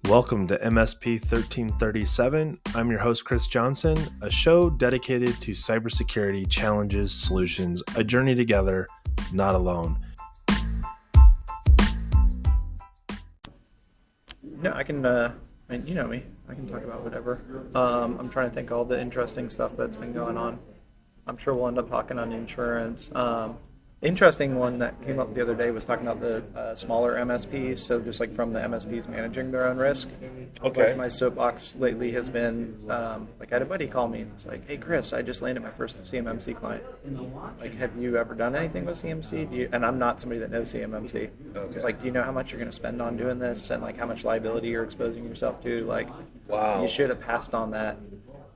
Welcome to MSP 1337. I'm your host, Chris Johnson, a show dedicated to cybersecurity challenges, solutions, a journey together, not alone. No, I can, you know me, I can talk about whatever. I'm trying to think all the interesting stuff that's been going on. I'm sure we'll end up talking on insurance. Interesting one that came up the other day was talking about the smaller MSPs, so just like from the MSPs managing their own risk. Okay. My soapbox lately has been, I had a buddy call me and it's like, hey Chris, I just landed my first CMMC client. Like, have you ever done anything with CMC? And I'm not somebody that knows CMMC. Okay. It's like, do you know how much you're going to spend on doing this and like how much liability you're exposing yourself to? Like, wow, you should have passed on that.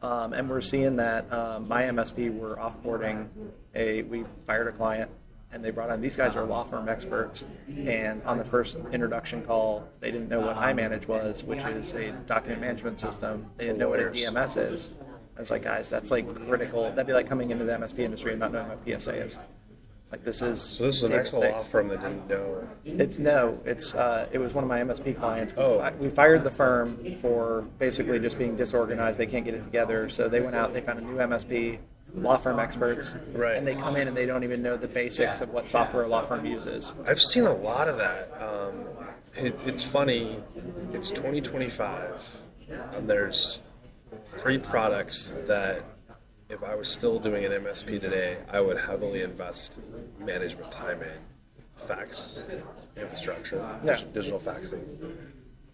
And we're seeing that my MSP, we're offboarding we fired a client. And they brought on, these guys are law firm experts, and on the first introduction call, they didn't know what iManage was, which is a document management system. They didn't know what a DMS is. I was like, guys, that's like critical. That'd be like coming into the MSP industry and not knowing what PSA is. Like, this is... So this is an actual law firm that didn't know? It was one of my MSP clients. Oh. We fired the firm for basically just being disorganized. They can't get it together, so they went out, they found a new MSP, law firm experts, right, and they come in and they don't even know the basics of what software a law firm uses. I've seen a lot of that. It's funny, it's 2025, and there's 3 products that if I was still doing an MSP today, I would heavily invest management time in. Fax infrastructure, digital faxing,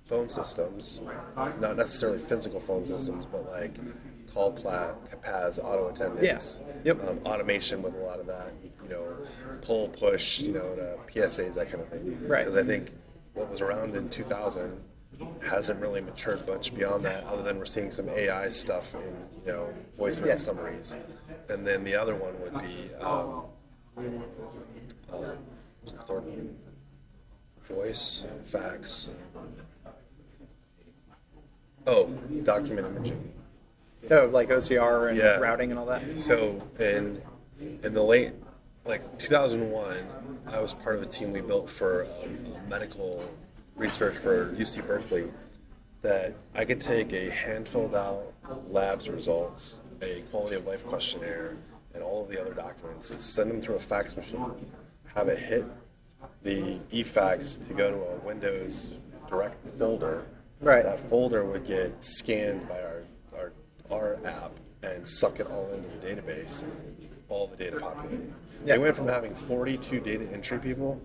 phone systems, not necessarily physical phone systems, but like call PAS, auto attendance, automation with a lot of that, pull, push, to PSAs, that kind of thing. Right. Because I think what was around in 2000 hasn't really matured much beyond that, other than we're seeing some AI stuff in, voicemail summaries. And then the other one would be, what's the third one? Voice, fax. Oh, document imaging. Oh, like OCR and routing and all that? So in the late, 2001, I was part of a team we built for medical research for UC Berkeley, that I could take a hand-filled out labs results, a quality of life questionnaire, and all of the other documents, and send them through a fax machine, have it hit the eFax to go to a Windows direct folder. Right. That folder would get scanned by our app and suck it all into the database, all the data populated. They went from having 42 data entry people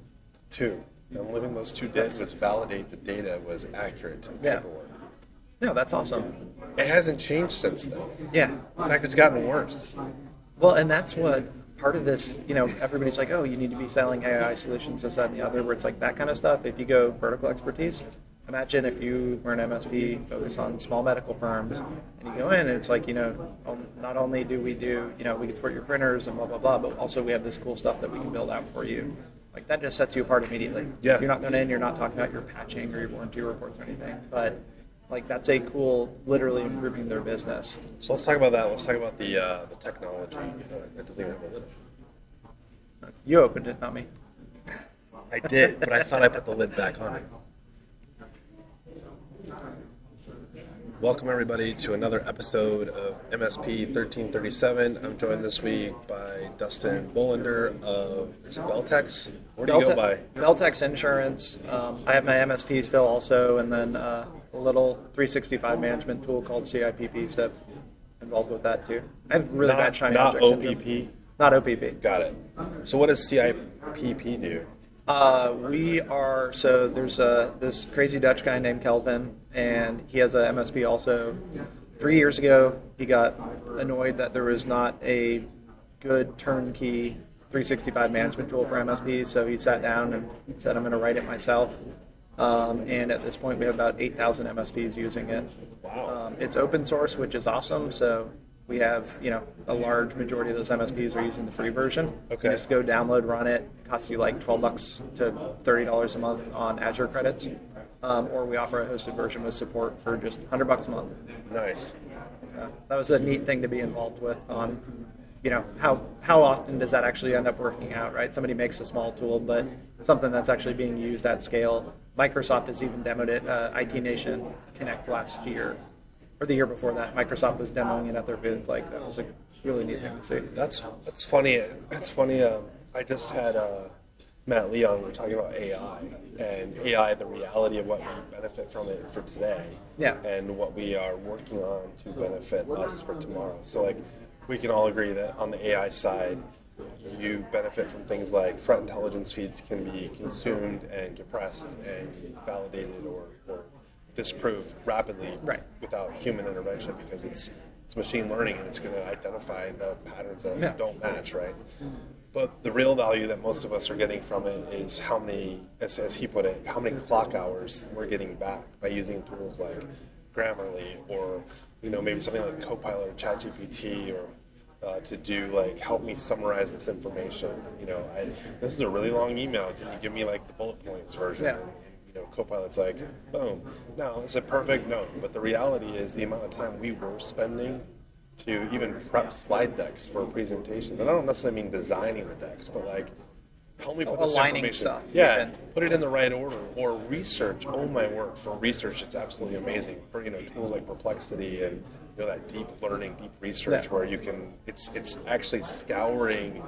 to 2. And living those 2 days was validate the data was accurate to the paperwork. No, that's awesome. It hasn't changed since then. Yeah. In fact, it's gotten worse. Well, and that's what part of this, everybody's like, oh, you need to be selling AI solutions, this, that, and the other, where it's like that kind of stuff. If you go vertical expertise, imagine if you were an MSP focused on small medical firms, and you go in and it's like, not only do we do, we can support your printers and blah, blah, blah, but also we have this cool stuff that we can build out for you. Like, that just sets you apart immediately. Yeah. You're not going in, you're not talking about your patching or your warranty reports or anything, but like, that's a cool, literally improving their business. So let's talk about that. Let's talk about the technology. It doesn't even have a lid. You opened it, not me. I did, but I thought I put the lid back on it. Welcome, everybody, to another episode of MSP 1337. I'm joined this week by Dustin Bolander of Beltex. What do you go by? Beltex Insurance. I have my MSP still also, and then a little 365 management tool called CIPP, so involved with that too. I have really bad shiny objects. Not OPP? Not OPP. Got it. So what does CIPP do? There's this crazy Dutch guy named Kelvin, and he has a MSP also. 3 years ago, he got annoyed that there was not a good turnkey 365 management tool for MSPs, so he sat down and said, I'm going to write it myself. And at this point, we have about 8,000 MSPs using it. Wow. It's open source, which is awesome, so we have, a large majority of those MSPs are using the free version. Okay. You just go download, run it. It costs you like $12 to $30 a month on Azure credits. Or we offer a hosted version with support for just $100 a month. Nice. That was a neat thing to be involved with on how often does that actually end up working out, right? Somebody makes a small tool, but something that's actually being used at scale. Microsoft has even demoed it. IT Nation Connect last year, or the year before that, Microsoft was demoing it at their booth. Like, that was a really neat thing to see. That's funny. It's funny. I just had Matt Leon. We were talking about AI and AI, the reality of what we benefit from it for today, and what we are working on to benefit us for tomorrow. So, like, we can all agree that on the AI side, you benefit from things like threat intelligence feeds can be consumed and compressed and validated or disproved rapidly without human intervention, because it's machine learning and it's going to identify the patterns that don't match, right? But the real value that most of us are getting from it is how many, as he put it, how many clock hours we're getting back by using tools like Grammarly, or maybe something like Copilot or ChatGPT, or to do, like, help me summarize this information. This is a really long email. Can you give me, like, the bullet points version? Yeah. And Copilot's like, boom. Now, is it perfect? No. But the reality is the amount of time we were spending to even prep slide decks for presentations. And I don't necessarily mean designing the decks, but, like, help me put this aligning information. stuff. Yeah, put it in the right order. Or research. Oh my word! For research, it's absolutely amazing. For tools like Perplexity and that deep learning, deep research, where you can. It's actually scouring,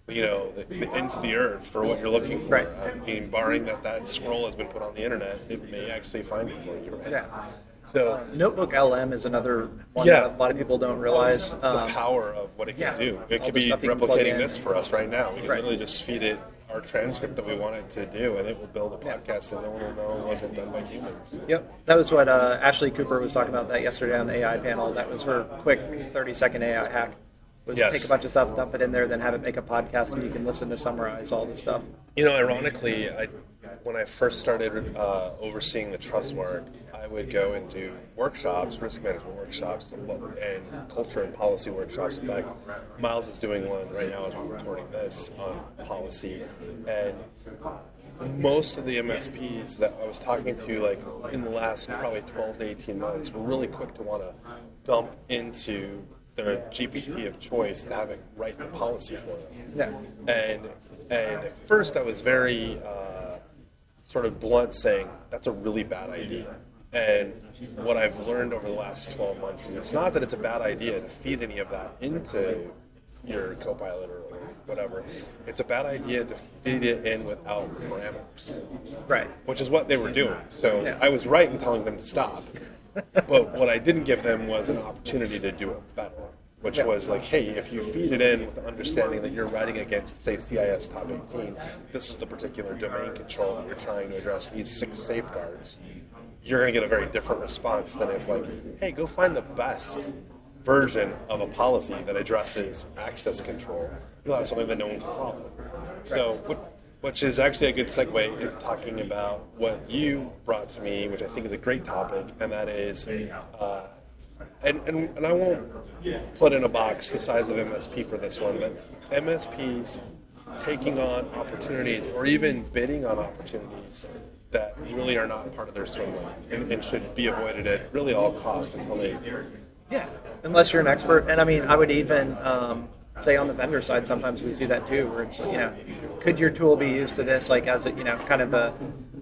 the ends of the earth for what you're looking for. Right. I mean, barring that scroll has been put on the internet, it may actually find it for you. Right? Yeah. So Notebook LM is another one that a lot of people don't realize. The power of what it can do. It all could the be stuff you can plug replicating in. this for us right now. We can literally just feed it our transcript that we want it to do, and it will build a podcast that no one will know wasn't done by humans. Yep. That was what Ashley Cooper was talking about that yesterday on the AI panel. That was her quick 30-second AI hack. Was to take a bunch of stuff, dump it in there, then have it make a podcast, and you can listen to summarize all the stuff. Ironically, when I first started overseeing the trust mark, I would go and do workshops, risk management workshops, and culture and policy workshops. In fact, Miles is doing one right now as we're recording this on policy. And most of the MSPs that I was talking to, like, in the last probably 12 to 18 months, were really quick to want to dump into their GPT of choice to have it write the policy for them. Yeah. And at first I was very sort of blunt, saying that's a really bad idea. And what I've learned over the last 12 months is it's not that it's a bad idea to feed any of that into your Copilot or whatever. It's a bad idea to feed it in without parameters. Right. Which is what they were doing. So I was right in telling them to stop. But what I didn't give them was an opportunity to do it better, which was like, hey, if you feed it in with the understanding that you're writing against, say, CIS Top 18, this is the particular domain control that you're trying to address, these 6 safeguards, you're going to get a very different response than if, like, hey, go find the best version of a policy that addresses access control. You'll have something that no one can follow. So which is actually a good segue into talking about what you brought to me, which I think is a great topic, and that is, and I won't put in a box the size of MSP for this one, but MSPs taking on opportunities or even bidding on opportunities that really are not part of their swim lane and should be avoided at really all costs until they... Yeah, unless you're an expert. And I mean, I would even say on the vendor side, sometimes we see that too, where it's, could your tool be used to this, like, as a, kind of a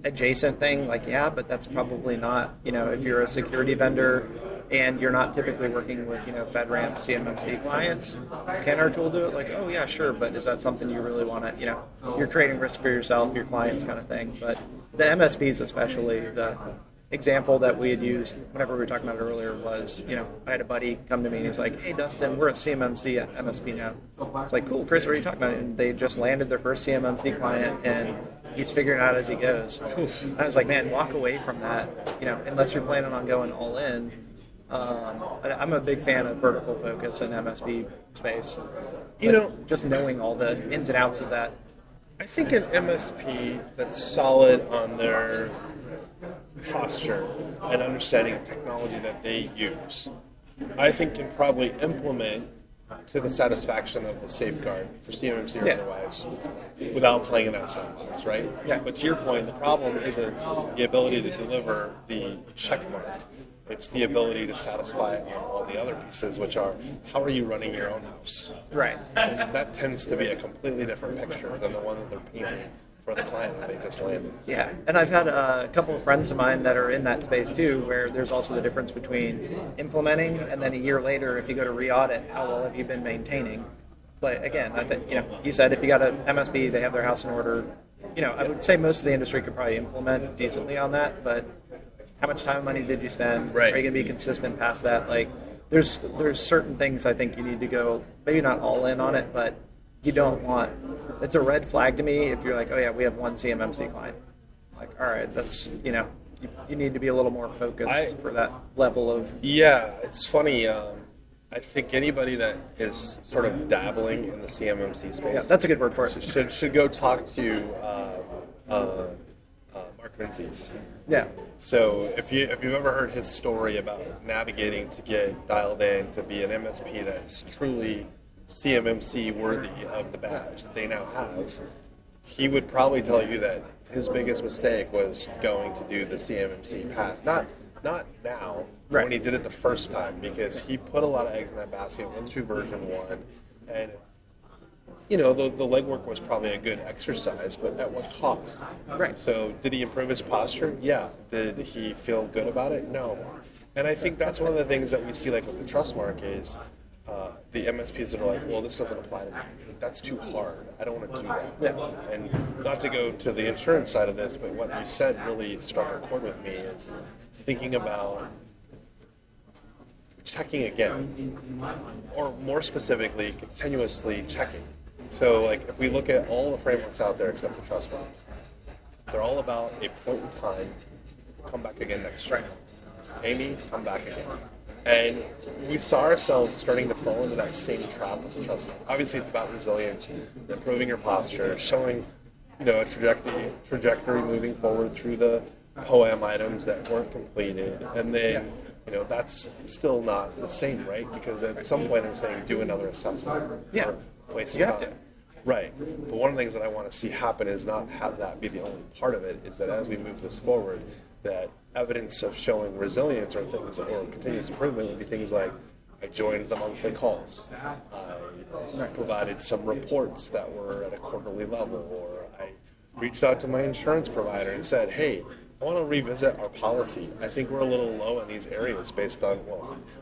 adjacent thing? Like, yeah, but that's probably not, if you're a security vendor and you're not typically working with, FedRAMP, CMMC clients, can our tool do it? Like, oh yeah, sure, but is that something you really want to, you're creating risk for yourself, your clients, kind of thing. But the MSPs especially, the example that we had used whenever we were talking about it earlier was, I had a buddy come to me and he's like, hey Dustin, we're a CMMC at MSP now. It's like, cool, Chris, what are you talking about? And they just landed their first CMMC client and he's figuring it out as he goes. And I was like, man, walk away from that, unless you're planning on going all in. I'm a big fan of vertical focus in MSP space. Just knowing all the ins and outs of that. I think an MSP that's solid on their posture and understanding of technology that they use, I think can probably implement to the satisfaction of the safeguard for CMMC or otherwise without playing in that sandbox, right? Yeah. But to your point, the problem isn't the ability to deliver the check mark. It's the ability to satisfy on all the other pieces, which are how are you running your own house? Right. And that tends to be a completely different picture than the one that they're painting for the client that they just landed. Yeah, and I've had a couple of friends of mine that are in that space too, where there's also the difference between implementing and then a year later, if you go to re-audit, how well have you been maintaining? But again, I think you said if you got an MSP, they have their house in order. I would say most of the industry could probably implement decently on that, but how much time and money did you spend? Right. Are you going to be consistent past that? Like, there's certain things I think you need to go, maybe not all in on it, but you don't want, it's a red flag to me if you're like, oh yeah, we have one CMMC client. Like, all right, that's, you need to be a little more focused for that level of. Yeah, it's funny. I think anybody that is sort of dabbling in the CMMC space, Yeah, that's a good word for it. should go talk to Mark Menzies. Yeah. So if you've ever heard his story about navigating to get dialed in to be an MSP that's truly CMMC worthy of the badge that they now have, he would probably tell you that his biggest mistake was going to do the CMMC path. Not now, Right. when he did it the first time, because he put a lot of eggs in that basket, went through version 1, and the legwork was probably a good exercise, but at what cost? Right. So did he improve his posture? Yeah. Did he feel good about it? No. And I think that's one of the things that we see, like with the trust mark, is the MSPs that are like, well, this doesn't apply to me. That's too hard. I don't want to do that. Yeah. And not to go to the insurance side of this, but what you said really struck a chord with me is thinking about checking again, or more specifically, continuously checking. So, like, if we look at all the frameworks out there except the trust mark, they're all about a point in time, come back again next year. Amy, come back again. And we saw ourselves starting to fall into that same trap with the trust mark. Obviously, it's about resilience, improving your posture, showing, a trajectory moving forward through the POAM items that weren't completed, and then. That's still not the same, right? Because at some point I'm saying do another assessment or place of time. Right. But one of the things that I want to see happen is not have that be the only part of it, is that as we move this forward, that evidence of showing resilience or things or continuous improvement would be things like I joined the monthly calls, I provided some reports that were at a quarterly level, or I reached out to my insurance provider and said, hey, I want to revisit our policy. I think we're a little low in these areas based on,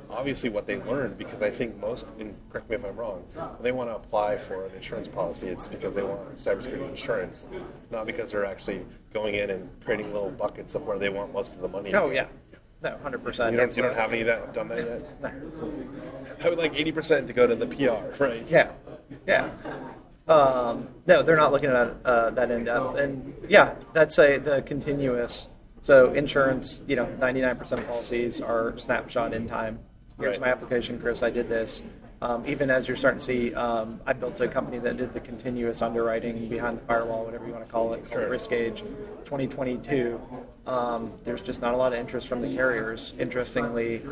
obviously what they learned, because I think most, and correct me if I'm wrong, when they want to apply for an insurance policy, it's because they want cybersecurity insurance, not because they're actually going in and creating little buckets of where they want most of the money. Oh, yeah. No, 100%. You don't have any of that, done that yet? No. I would like 80% to go to the PR, right? Yeah. Yeah. No, they're not looking at that in depth, and that's the continuous. So insurance, 99% of policies are snapshot in time. Here's my application, Chris. I did this. Even as you're starting to see, I built a company that did the continuous underwriting behind the firewall, whatever you want to call it, called Risk Gauge 2022. There's just not a lot of interest from the carriers. Interestingly,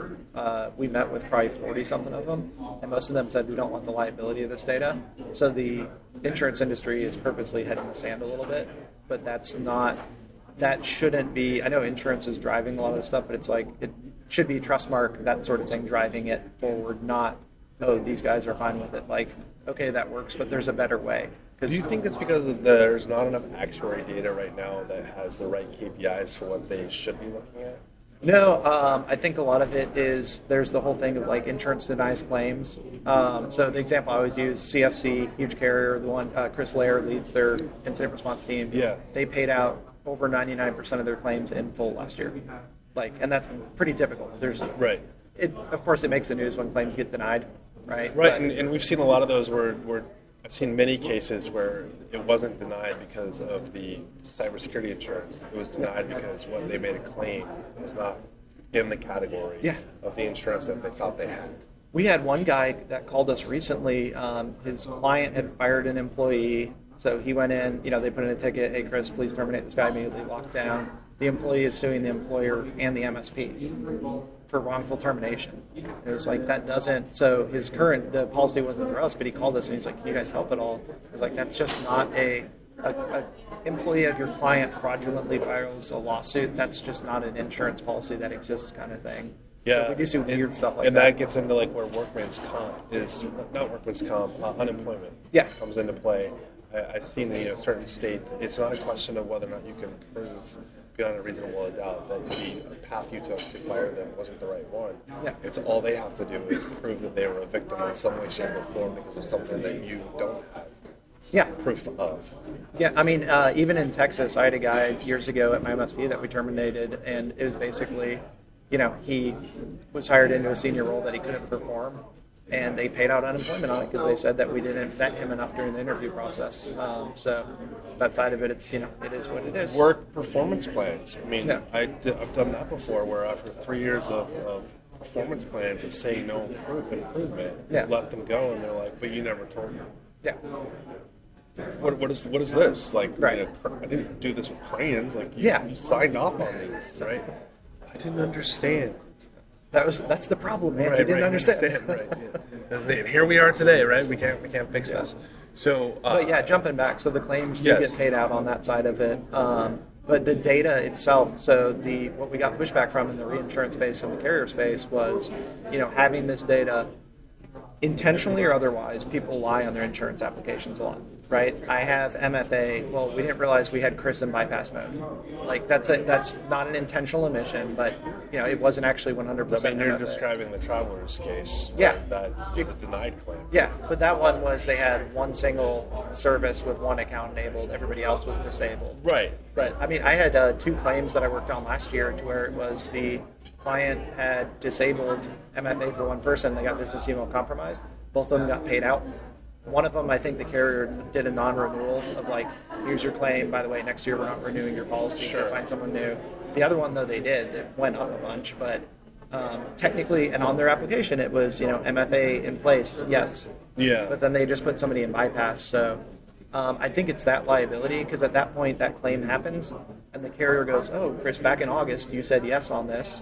we met with probably 40-something of them, and most of them said we don't want the liability of this data. So the insurance industry is purposely heading the sand a little bit, but that shouldn't be. I know insurance is driving a lot of this stuff, but it's like it should be Trustmark, that sort of thing, driving it forward, not, oh, these guys are fine with it. Like, okay, that works, but there's a better way. Do you think it's because there's not enough actuary data right now that has the right KPIs for what they should be looking at? No, I think a lot of it is there's the whole thing of like insurance denies claims. So the example I always use, CFC, huge carrier, the one Chris Lair leads their incident response team. Yeah. They paid out over 99% of their claims in full last year. And that's pretty typical. Right. Of course, it makes the news when claims get denied, right? Right, and we've seen a lot of those where I've seen many cases where it wasn't denied because of the cybersecurity insurance. It was denied because what they made a claim was not in the category of the insurance that they thought they had. We had one guy that called us recently. His client had fired an employee, so he went in, they put in a ticket, hey Chris, please terminate this guy immediately, locked down. The employee is suing the employer and the MSP for wrongful termination. It was like, that doesn't, so the policy wasn't for us, but he called us and he's like, can you guys help at all? I was like, that's just not a employee of your client fraudulently files a lawsuit. That's just not an insurance policy that exists kind of thing. So we do see weird stuff like and that. that gets into like where workman's comp is not workman's comp, unemployment comes into play. I've seen in certain states, it's not a question of whether or not you can prove beyond a reasonable doubt that the path you took to fire them wasn't the right one. Yeah. It's all they have to do is prove that they were a victim in some way, shape, or form because of something that you don't have proof of. Yeah, I mean, even in Texas, I had a guy years ago at my MSP that we terminated, and it was basically, he was hired into a senior role that he couldn't perform, and they paid out unemployment on it because they said that we didn't vet him enough during the interview process. So that side of it, it's it is what it is. Work performance plans. I mean, I've done that before, where after 3 years of performance plans and saying no improvement, let them go, and they're like, "But you never told me." Yeah. What is this? Like, right. I didn't do this with crayons. Like, you signed off on these, right? I didn't understand. That's the problem, man. Right, you didn't understand. Right. Yeah. And here we are today, right? We can't fix this. So, but jumping back, so the claims do get paid out on that side of it. But the data itself, so what we got pushback from in the reinsurance space and the carrier space was, having this data, intentionally or otherwise, people lie on their insurance applications a lot, right? I have MFA. Well, we didn't realize we had Chris in bypass mode. Like that's not an intentional omission, but it wasn't actually 100%. I mean, you're describing the traveler's case. Yeah, that was a denied claim. Yeah, but that one was they had one single service with one account enabled. Everybody else was disabled. Right. But I mean, I had 2 claims that I worked on last year to where it was the client had disabled MFA for one person. They got business email compromised. Both of them got paid out. One of them, I think the carrier did a non-renewal of like, here's your claim. By the way, next year we're not renewing your policy. Sure. Find someone new. The other one, though, they did. It went up a bunch, but technically, and on their application, it was MFA in place, yes. Yeah. But then they just put somebody in bypass. So I think it's that liability because at that point that claim happens, and the carrier goes, "Oh, Chris, back in August you said yes on this.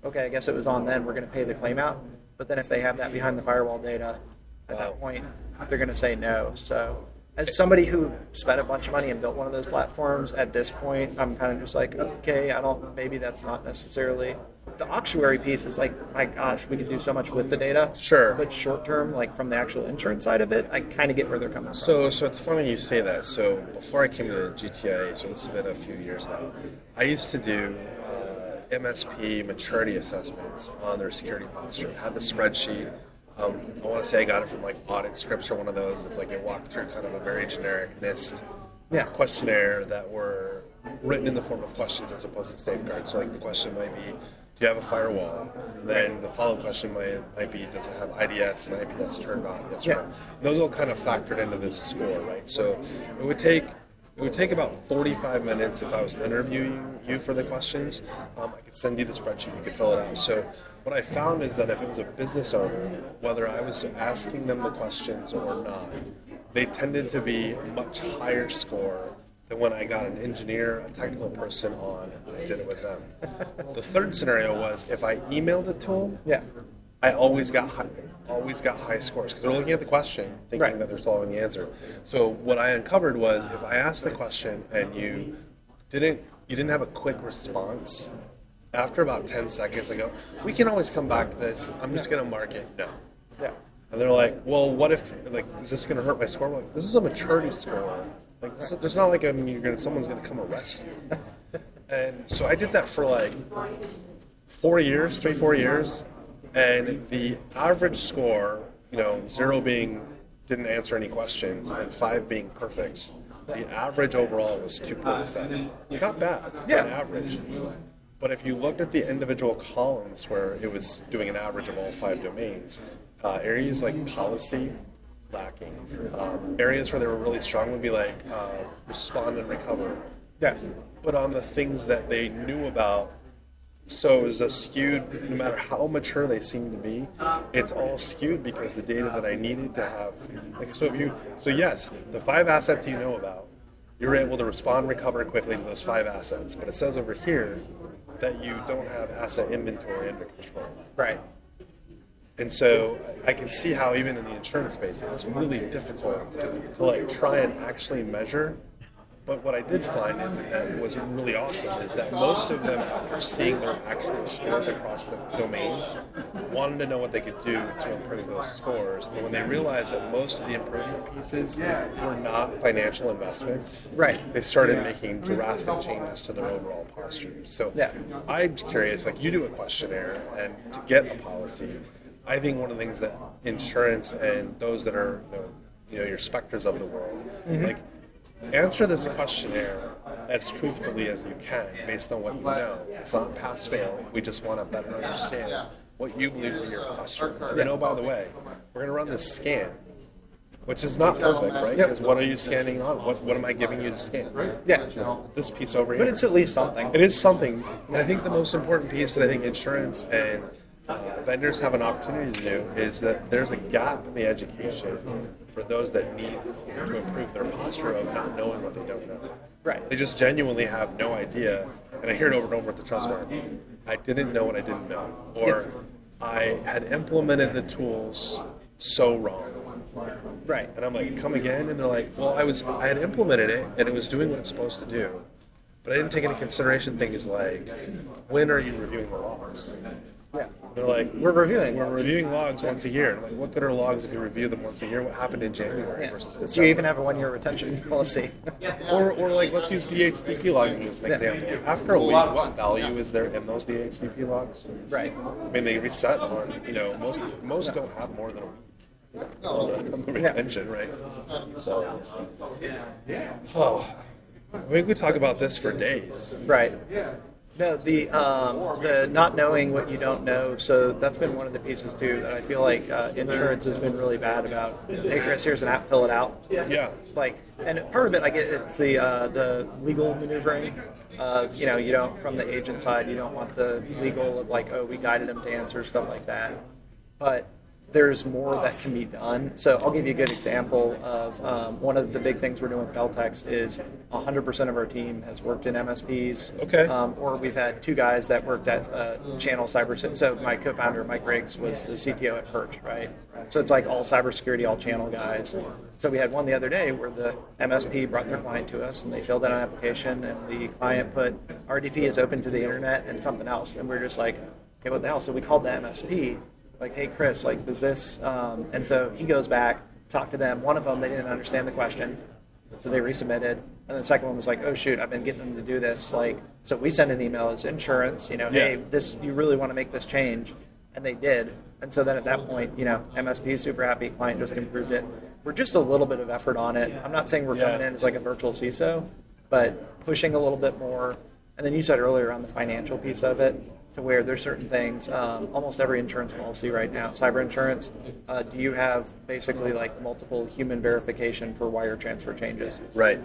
Okay, I guess it was on then. We're going to pay the claim out." But then if they have that behind the firewall data, at that point they're going to say no. So as somebody who spent a bunch of money and built one of those platforms, at this point I'm kind of just like, okay, maybe that's not necessarily. The actuary piece is like, my gosh, we could do so much with the data. Sure. But short term, like from the actual insurance side of it, I kind of get where they're coming from. So it's funny you say that. So before I came to GTIA, so this has been a few years now, I used to do MSP maturity assessments on their security posture. I had the spreadsheet. I want to say I got it from like Audit Scripts or one of those. It's like it walked through kind of a very generic NIST questionnaire that were written in the form of questions as opposed to safeguards. So like the question might be, do you have a firewall? Then the follow-up question might be, does it have IDS and IPS turned on? Yes or no? Those all kind of factored into this score, right? So it would take about 45 minutes if I was interviewing you for the questions. I could send you the spreadsheet, you could fill it out. So what I found is that if it was a business owner, whether I was asking them the questions or not, they tended to be a much higher score than when I got an engineer, a technical person on, and I did it with them. The third scenario was if I emailed it to them, I always got high scores because they're looking at the question, thinking that they're solving the answer. So what I uncovered was if I asked the question and you didn't have a quick response, after about 10 seconds I go, we can always come back to this. I'm just going to mark it no. Yeah. And they're like, well, what if, like, is this going to hurt my score? I'm like, this is a maturity score. Like, there's not like someone's going to come arrest you. And so I did that for like 4 years. And the average score, 0 being didn't answer any questions and 5 being perfect, the average overall was 2.7. Not bad, on average. But if you looked at the individual columns where it was doing an average of all 5 domains, areas like policy, lacking. Areas where they were really strong would be like respond and recover. Yeah. But on the things that they knew about, so it was a skewed, no matter how mature they seem to be, it's all skewed because the data that I needed to have, so yes, the 5 assets you know about, you're able to respond and recover quickly to those 5 assets. But it says over here that you don't have asset inventory under control. Right. And so I can see how even in the insurance space, it's really difficult to like try and actually measure But what I did find that was really awesome is that most of them, after seeing their actual scores across the domains, wanted to know what they could do to improve those scores. And when they realized that most of the improvement pieces were not financial investments, Right. they started making drastic changes to their overall posture. So I'm curious, like you do a questionnaire, and to get a policy, I think one of the things that insurance and those that are your Spectres of the world, like, answer this questionnaire as truthfully as you can based on what you know. It's not pass-fail. We just want to better understand what you believe in your posture. And then, oh, by the way, we're going to run this scan, which is not perfect, right? Because what are you scanning on? What am I giving you to scan? Yeah. This piece over here. But it's at least something. It is something. And I think the most important piece that I think insurance and vendors have an opportunity to do is that there's a gap in the education for those that need to improve their posture of not knowing what they don't know. Right. They just genuinely have no idea, and I hear it over and over at the trust mark. I didn't know what I didn't know, or I had implemented the tools so wrong. Right. And I'm like, come again? And they're like, well, I had implemented it, and it was doing what it's supposed to do, but I didn't take into consideration things like, when are you reviewing the logs? Yeah. They're like, We're reviewing. We're reviewing logs once a year. And I'm like, what good are logs if you review them once a year? What happened in January versus December? Do you even have a 1-year retention policy? Or like, let's use DHCP logging as an example. After a week, what value is there in those DHCP logs? Right. I mean, they reset on, most don't have more than a week on the retention, right? So, I mean, we talk about this for days. Right. No, the not knowing what you don't know. So that's been one of the pieces too that I feel like insurance has been really bad about. Hey, Chris, here's an app, fill it out. Yeah. Like, and part of it, I get it's the legal maneuvering of you don't from the agent side, you don't want the legal of like, oh, we guided them to answer stuff like that, but there's more that can be done. So I'll give you a good example of one of the big things we're doing with Beltex is 100% of our team has worked in MSPs. Okay. Or we've had 2 guys that worked at Channel Cybersecurity. So my co-founder, Mike Riggs, was the CTO at Perch, right? So it's like all cybersecurity, all channel guys. So we had one the other day where the MSP brought their client to us and they filled out an application and the client put RDP is open to the internet and something else. And we're just like, okay, what the hell? So we called the MSP. Like, hey, Chris, like, does this, and so he goes back, talked to them. One of them, they didn't understand the question, so they resubmitted. And the second one was like, oh, shoot, I've been getting them to do this. Like, so we sent an email as insurance, hey, you really want to make this change. And they did. And so then at that point, MSP is super happy, client just improved it. We're just a little bit of effort on it. I'm not saying we're coming in as like a virtual CISO, but pushing a little bit more. And then you said earlier on the financial piece of it, to where there's certain things, almost every insurance policy right now, cyber insurance, do you have basically like multiple human verification for wire transfer changes? Right.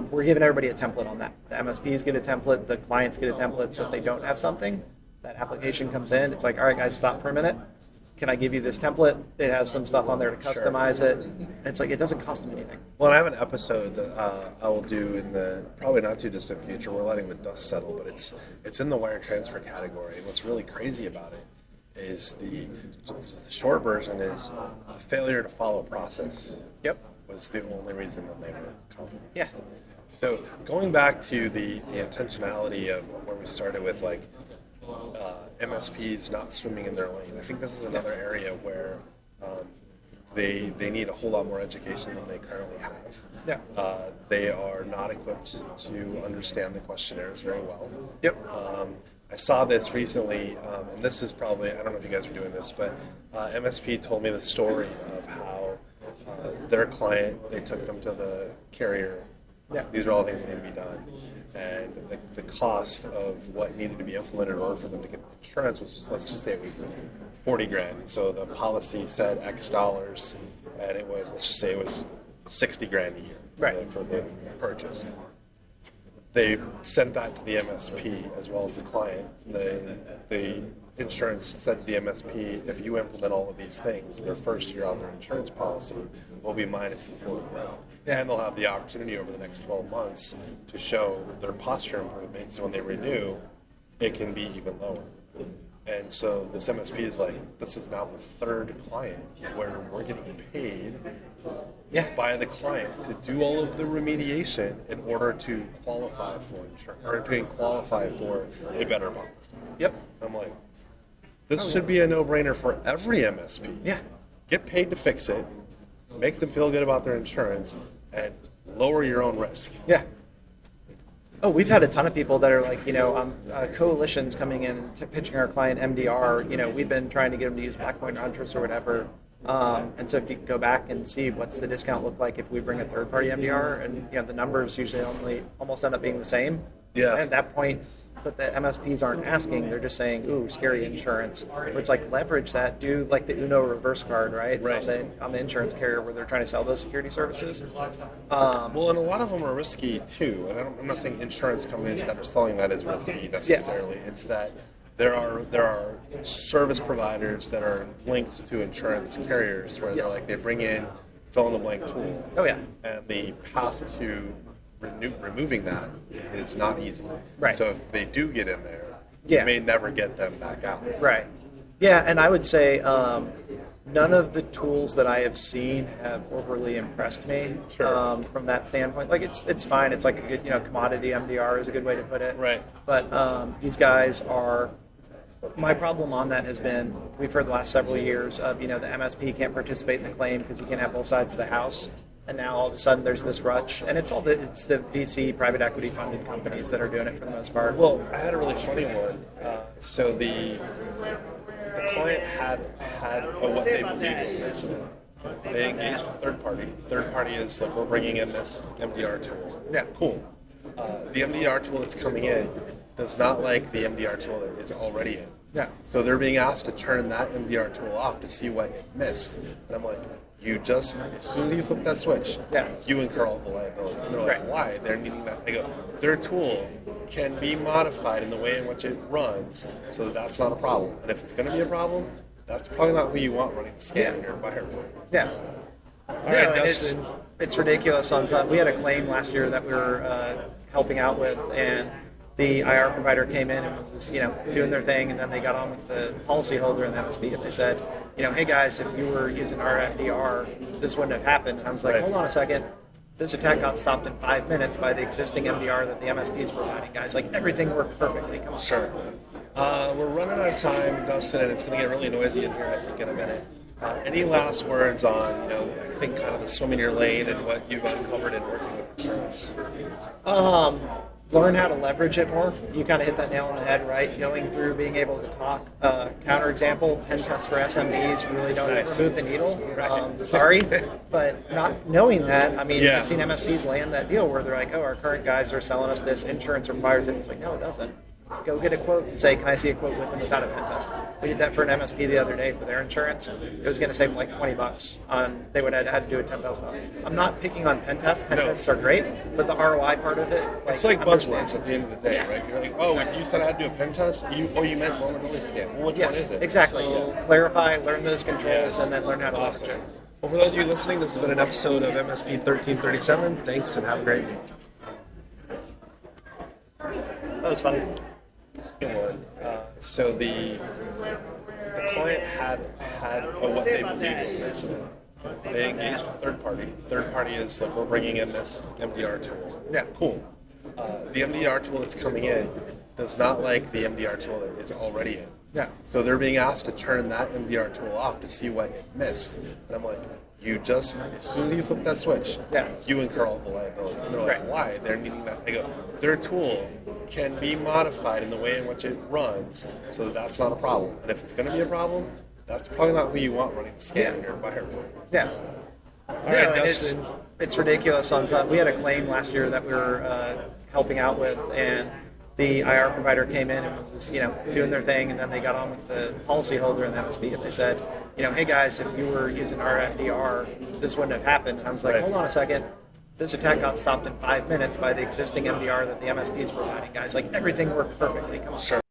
We're giving everybody a template on that. The MSPs get a template, the clients get a template, so if they don't have something, that application comes in, it's like, all right guys, stop for a minute. Can I give you this template? It has some stuff on there to customize it. And it's like, it doesn't cost them anything. Well, I have an episode that I will do in the probably not too distant future. We're letting the dust settle, but it's in the wire transfer category. And what's really crazy about it is the short version is the failure to follow process. Yep. Was the only reason that they were compromised. Yeah. So going back to the intentionality of where we started with like MSPs not swimming in their lane, I think this is another area where they need a whole lot more education than they currently have. Yeah. They are not equipped to understand the questionnaires very well. Yep. I saw this recently, and this is probably, I don't know if you guys are doing this, but MSP told me the story of how their client, they took them to the carrier. Yeah. These are all things that need to be done. And the cost of what needed to be implemented in order for them to get insurance was just, let's just say it was 40 grand. So the policy said X dollars, and it was, let's just say it was 60 grand a year for the purchase. They sent that to the MSP as well as the client. The insurance said to the MSP, if you implement all of these things, their first year on their insurance policy will be minus the 40 grand. And they'll have the opportunity over the next 12 months to show their posture improvement, so when they renew, it can be even lower. And so this MSP is like, this is now the third client where we're getting paid by the client to do all of the remediation in order to qualify for insurance or to qualify for a better policy. Yep. I'm like, this should be a no-brainer for every MSP. Yeah. Get paid to fix it, make them feel good about their insurance, and lower your own risk. Yeah. Oh, we've had a ton of people that are like, coalitions coming in and pitching our client MDR. We've been trying to get them to use Blackpoint Huntress or whatever. And so if you can go back and see what's the discount look like if we bring a third-party MDR, and the numbers usually almost end up being the same. Yeah. And at that point, but the MSPs aren't asking; they're just saying, "Ooh, scary insurance." Which leverage that, do like the Uno reverse card, right? Right. On the insurance carrier where they're trying to sell those security services. Well, and a lot of them are risky too. And I'm not saying insurance companies that are selling that is risky necessarily. Yeah. It's that there are service providers that are linked to insurance carriers where they're like, they bring in fill in the blank tool. Oh yeah. And the path to removing that is not easy. Right. So if they do get in there, Yeah. you may never get them back out. Right. Yeah, and I would say none of the tools that I have seen have overly impressed me. Sure. From that standpoint. It's fine. It's like a good commodity MDR is a good way to put it. Right. But these guys are. My problem on that has been, we've heard the last several years of the MSP can't participate in the claim because you can't have both sides of the house. And now all of a sudden there's this rush, and it's the VC private equity funded companies that are doing it for the most part. Well, I had a really funny one. So the client had what they believed was an incident. They engaged a third party. Third party is like, we're bringing in this MDR tool. Yeah. Cool. The MDR tool that's coming in does not like the MDR tool that is already in. Yeah. So they're being asked to turn that MDR tool off to see what it missed. And I'm like, as soon as you flip that switch, you incur all the liability. And they're like, why? They're needing that. I go, their tool can be modified in the way in which it runs, so that's not a problem. And if it's going to be a problem, that's probably not who you want running the scan in your environment. Yeah. All right, Dustin. It's ridiculous on some. We had a claim last year that we were helping out with, and the IR provider came in and was, doing their thing, and then they got on with the policyholder and the MSP, and they said, hey guys, if you were using our MDR, this wouldn't have happened. And I was like, hold on a second. This attack got stopped in 5 minutes by the existing MDR that the MSP is providing, guys. Everything worked perfectly. Come on. Sure. We're running out of time, Dustin, and it's going to get really noisy in here, I think, in a minute. Any last words on, I think kind of the swim in your lane and what you've uncovered in working with insurance? Learn how to leverage it more. You kind of hit that nail on the head, right? Going through, being able to talk. Counterexample, pen tests for SMBs really don't move the needle. Sorry. But not knowing that, I've seen MSPs land that deal where they're like, oh, our current guys are selling us this, insurance requires it. It's like, no, it doesn't. Go get a quote and say, can I see a quote with and without a pen test? We did that for an MSP the other day for their insurance. It was going to save them like $20 on, they would have had to do a $10,000. I'm not picking on pen tests. Pen tests are great, but the ROI part of it. It's like buzzwords at the end of the day, right? You're like, oh, when you said I had to do a pen test, you meant vulnerability scan. Well, which one is it? Exactly. Clarify, learn those controls, and then learn how to leverage it. Well, for those of you listening, this has been an episode of MSP 1337. Thanks, and have a great week. That was funny. So the client had what they believed was an incident. They engaged a third party. Third party is like, we're bringing in this MDR tool. Yeah. Cool. The MDR tool that's coming in does not like the MDR tool that is already in. Yeah. So they're being asked to turn that MDR tool off to see what it missed. And I'm like, as soon as you flip that switch, you incur all the liability. And they're like, why? They're needing that. I go, their tool can be modified in the way in which it runs, so that's not a problem. And if it's going to be a problem, that's probably not who you want running the scan in your environment. Yeah. All right, Dustin. It's ridiculous on some. We had a claim last year that we were helping out with, and the IR provider came in and was, doing their thing, and then they got on with the policyholder and the MSP, and they said, hey guys, if you were using our MDR, this wouldn't have happened. And I was like, hold on a second. This attack got stopped in 5 minutes by the existing MDR that the MSP is providing, guys. Everything worked perfectly. Come on. Sure.